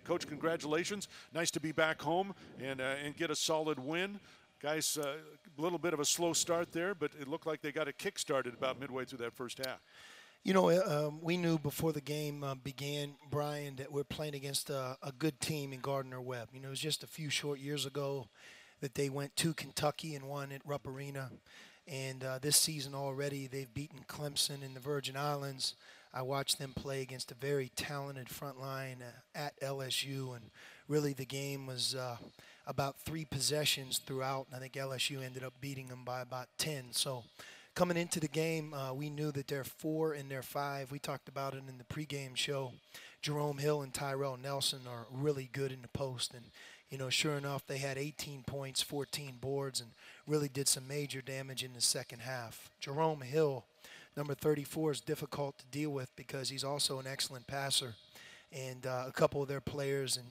Coach, congratulations. Nice to be back home and get a solid win. Guys, a little bit of a slow start there, but it looked like they got it kick-started about midway through that first half. We knew before the game began, Brian, that we're playing against a good team in Gardner-Webb. It was just a few short years ago that they went to Kentucky and won at Rupp Arena. And this season already, they've beaten Clemson in the Virgin Islands. I watched them play against a very talented front line at LSU. And really the game was about 3 possessions throughout. And I think LSU ended up beating them by about 10. So coming into the game, we knew that they're 4 and they're 5. We talked about it in the pregame show. Jerome Hill and Tyrell Nelson are really good in the post. And sure enough, they had 18 points, 14 boards, and really did some major damage in the second half. Jerome Hill, number 34, is difficult to deal with because he's also an excellent passer. And a couple of their players, and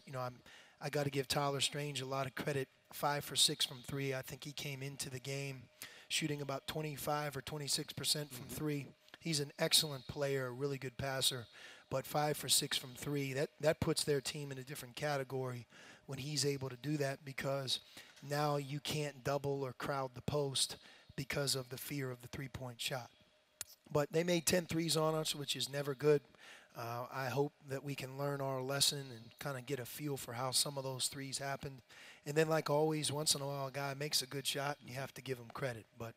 I got to give Tyler Strange a lot of credit. 5 for 6 from 3. I think he came into the game shooting about 25 or 26% from 3. He's an excellent player, a really good passer, but 5 for 6 from 3. That puts their team in a different category when he's able to do that, because now you can't double or crowd the post because of the fear of the three-point shot. But they made 10 threes on us, which is never good. I hope that we can learn our lesson and kind of get a feel for how some of those threes happened. And then, like always, once in a while, a guy makes a good shot, and you have to give him credit. But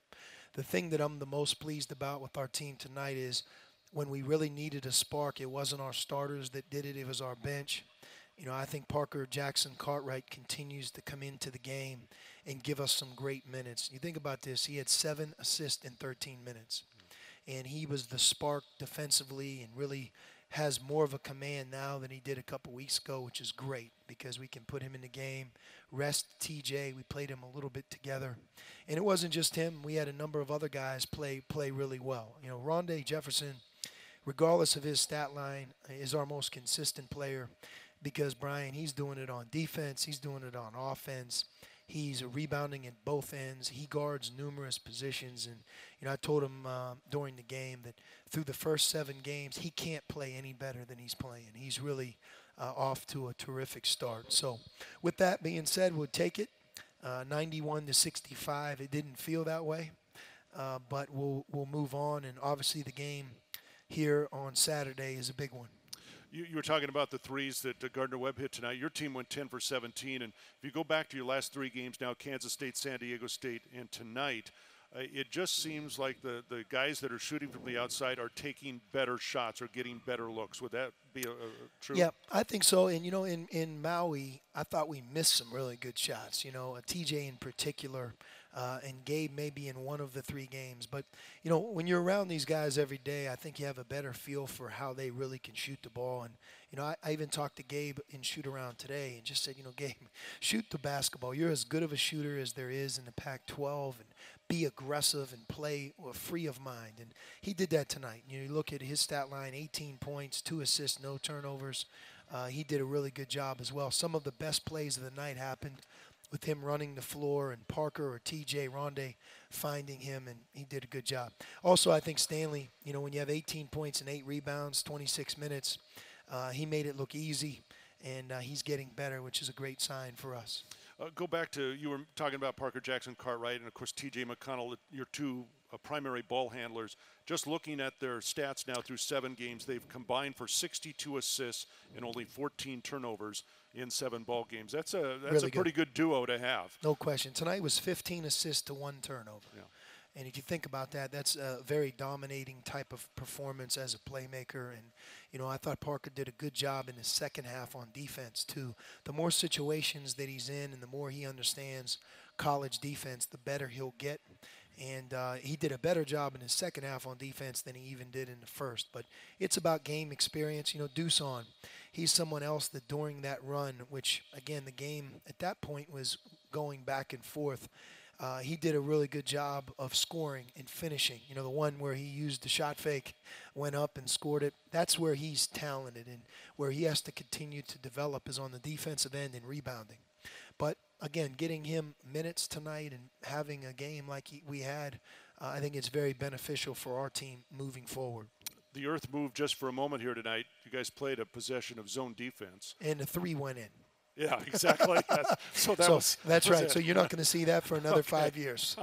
the thing that I'm the most pleased about with our team tonight is when we really needed a spark, it wasn't our starters that did it. It was our bench. I think Parker Jackson Cartwright continues to come into the game and give us some great minutes. You think about this. He had 7 assists in 13 minutes. And he was the spark defensively and really has more of a command now than he did a couple weeks ago, which is great because we can put him in the game, rest TJ. We played him a little bit together. And it wasn't just him. We had a number of other guys play really well. Rondé Jefferson, regardless of his stat line, is our most consistent player because, Brian, he's doing it on defense. He's doing it on offense. He's rebounding at both ends. He guards numerous positions. And, I told him during the game that through the first 7 games, he can't play any better than he's playing. He's really off to a terrific start. So with that being said, we'll take it. 91-65. It didn't feel that way, but we'll move on. And obviously the game here on Saturday is a big one. You were talking about the threes that Gardner-Webb hit tonight. Your team went 10 for 17. And if you go back to your last 3 games now, Kansas State, San Diego State, and tonight, it just seems like the guys that are shooting from the outside are taking better shots or getting better looks. Would that be true? Yeah, I think so. And, in Maui, I thought we missed some really good shots. TJ in particular, and Gabe maybe in one of the 3 games. But, when you're around these guys every day, I think you have a better feel for how they really can shoot the ball. And, I even talked to Gabe in shoot-around today and just said, Gabe, shoot the basketball. You're as good of a shooter as there is in the Pac-12, and be aggressive and play free of mind. And he did that tonight. You look at his stat line, 18 points, 2 assists, no turnovers. He did a really good job as well. Some of the best plays of the night happened with him running the floor and Parker or TJ Rondé finding him, and he did a good job. Also, I think Stanley, when you have 18 points and 8 rebounds, 26 minutes, he made it look easy, and he's getting better, which is a great sign for us. Go back to, you were talking about Parker Jackson Cartwright and, of course, TJ McConnell, your 2 primary ball handlers. Just looking at their stats now through 7 games, they've combined for 62 assists and only 14 turnovers in 7 ball games. That's really a pretty good duo to have. No question. Tonight was 15 assists to 1 turnover. Yeah. And if you think about that, that's a very dominating type of performance as a playmaker. And, I thought Parker did a good job in the second half on defense, too. The more situations that he's in and the more he understands college defense, the better he'll get. And he did a better job in his second half on defense than he even did in the first. But it's about game experience. Deuce, he's someone else that during that run, which, again, the game at that point was going back and forth, he did a really good job of scoring and finishing. The one where he used the shot fake, went up and scored it. That's where he's talented, and where he has to continue to develop is on the defensive end and rebounding. But, again, getting him minutes tonight and having a game like we had, I think it's very beneficial for our team moving forward. the earth moved just for a moment here tonight. You guys played a possession of zone defense. And the 3 went in. Yeah, exactly. That's right. it. So you're not going to see that for another 5 years.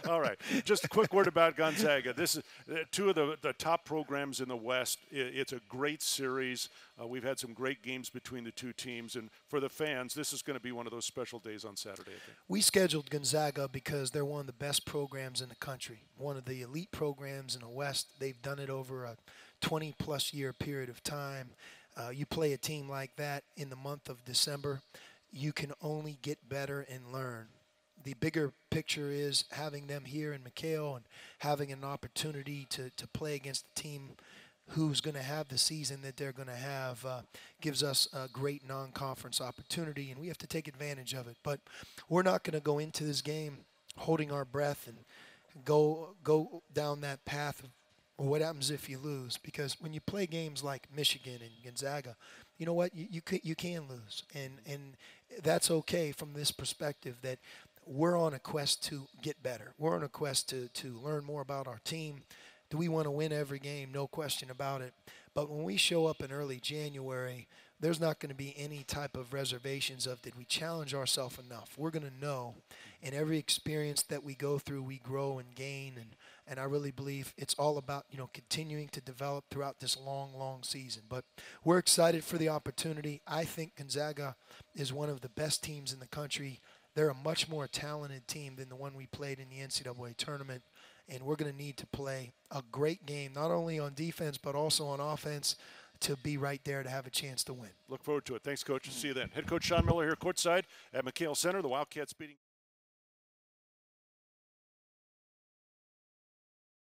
All right. Just a quick word about Gonzaga. This is two of the top programs in the West. It's a great series. We've had some great games between the two teams. And for the fans, this is going to be one of those special days on Saturday, I think. We scheduled Gonzaga because they're one of the best programs in the country, one of the elite programs in the West. They've done it over a 20-plus year period of time. You play a team like that in the month of December, you can only get better and learn. The bigger picture is having them here in McHale and having an opportunity to play against a team who's going to have the season that they're going to have gives us a great non-conference opportunity, and we have to take advantage of it. But we're not going to go into this game holding our breath and go down that path of what happens if you lose, because when you play games like Michigan and Gonzaga, you know what, you can lose, and that's okay from this perspective that we're on a quest to get better. We're on a quest to learn more about our team. Do we want to win every game? No question about it. But when we show up in early January, there's not going to be any type of reservations of did we challenge ourselves enough. We're going to know in every experience that we go through, we grow and gain, and I really believe it's all about, continuing to develop throughout this long, long season. But we're excited for the opportunity. I think Gonzaga is one of the best teams in the country. They're a much more talented team than the one we played in the NCAA tournament, and we're going to need to play a great game, not only on defense but also on offense, to be right there to have a chance to win. Look forward to it. Thanks, Coach. See you then. Head coach Sean Miller here courtside at McHale Center. The Wildcats beating